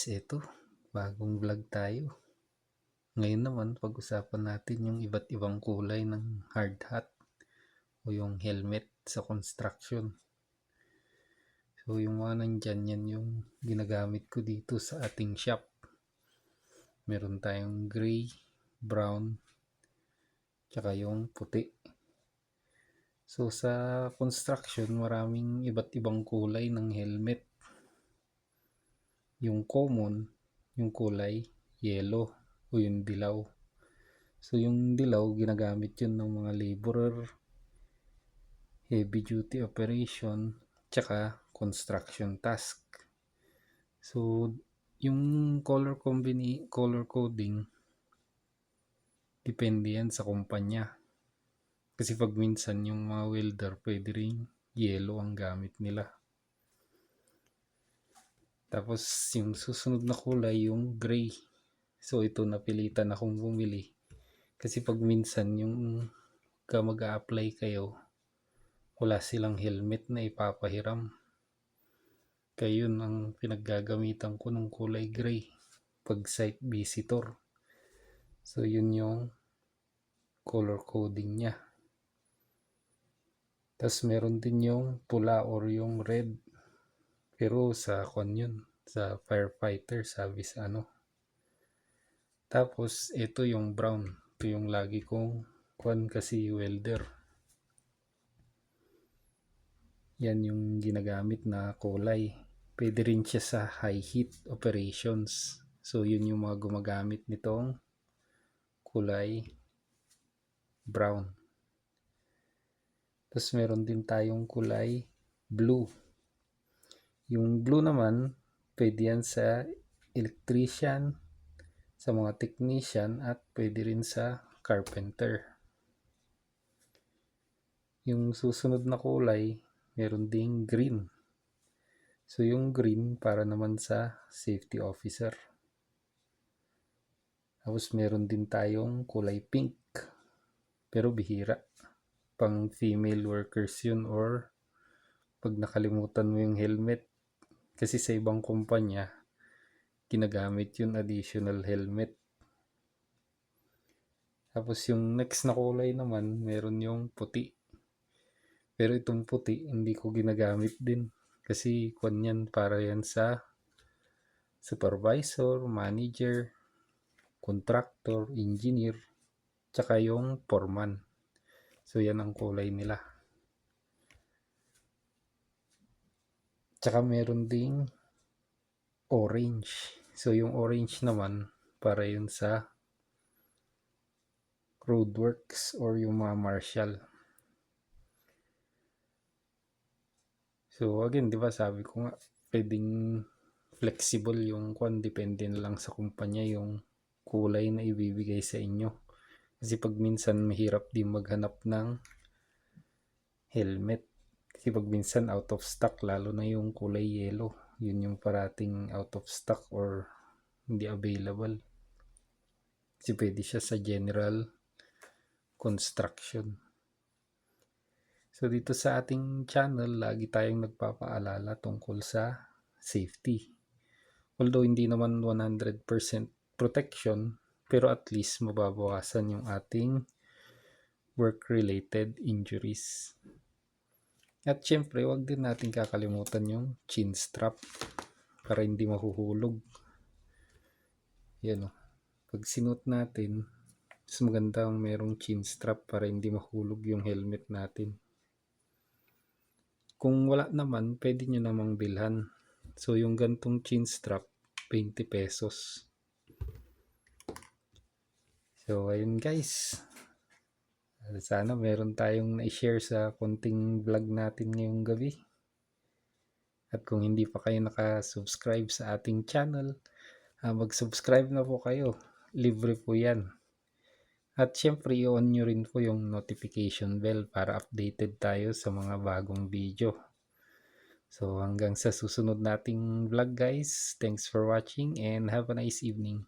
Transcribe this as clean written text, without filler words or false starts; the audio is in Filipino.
Eto, bagong vlog tayo. Ngayon naman, pag-usapan natin yung iba't ibang kulay ng hard hat o yung helmet sa construction. So, yung mga nandyan, yan yung ginagamit ko dito sa ating shop. Meron tayong gray, brown, tsaka yung puti. So, sa construction, maraming iba't ibang kulay ng helmet. Yung common, yung kulay, yellow o yung dilaw. So yung dilaw, ginagamit yun ng mga laborer, heavy duty operation, tsaka construction task. So yung color coding, depende yan sa kumpanya. Kasi pag minsan yung mga welder, pwede rin yellow ang gamit nila. Tapos yung susunod na kulay, yung gray. So ito napilitan akong bumili. Kasi pag minsan yung mag-a-apply kayo, wala silang helmet na ipapahiram. Kaya yun ang pinaggagamitan ko ng kulay gray pag site visitor. So yun yung color coding niya. Tapos meron din yung pula or yung red. Pero sa yun, sa firefighter, service ano. Tapos ito yung brown. Ito yung lagi kong kasi welder. Yan yung ginagamit na kulay. Pwede rin siya sa high heat operations. So yun yung mga gumagamit nitong kulay brown. Tapos meron din tayong kulay blue. Yung blue naman, pwede yan sa electrician, sa mga technician, at pwede rin sa carpenter. Yung susunod na kulay, meron ding green. So yung green para naman sa safety officer. Tapos meron din tayong kulay pink. Pero bihira. Pang female workers yun or pag nakalimutan mo yung helmet. Kasi sa ibang kumpanya, ginagamit yun additional helmet. Tapos yung next na kulay naman, meron yung puti. Pero itong puti, hindi ko ginagamit din. Kasi yan para yan sa supervisor, manager, contractor, engineer, tsaka yung foreman. So yan ang kulay nila. Tsaka meron ding orange. So yung orange naman para yun sa roadworks or yung mga marshal. So again, di ba sabi ko nga, pwedeng flexible yung depende na lang sa kumpanya yung kulay na ibibigay sa inyo. Kasi pag minsan mahirap din maghanap ng helmet. Kasi pag minsan out of stock, lalo na yung kulay yellow. Yun yung parating out of stock or hindi available. Kasi pwede siya sa general construction. So dito sa ating channel, lagi tayong nagpapaalala tungkol sa safety. Although hindi naman 100% protection, pero at least mababawasan yung ating work-related injuries. At syempre, wag din natin kakalimutan yung chin strap para hindi mahuhulog. Yan o. Pag sinuot natin, mas maganda ang merong chin strap para hindi mahulog yung helmet natin. Kung wala naman, pwede nyo namang bilhan. So yung gantong chin strap, 20 pesos. So ayun guys. Sana meron tayong na-share sa konting vlog natin ngayong gabi. At kung hindi pa kayo nakasubscribe sa ating channel, mag-subscribe na po kayo. Libre po yan. At syempre, i-on nyo rin po yung notification bell para updated tayo sa mga bagong video. So hanggang sa susunod nating vlog guys. Thanks for watching and have a nice evening.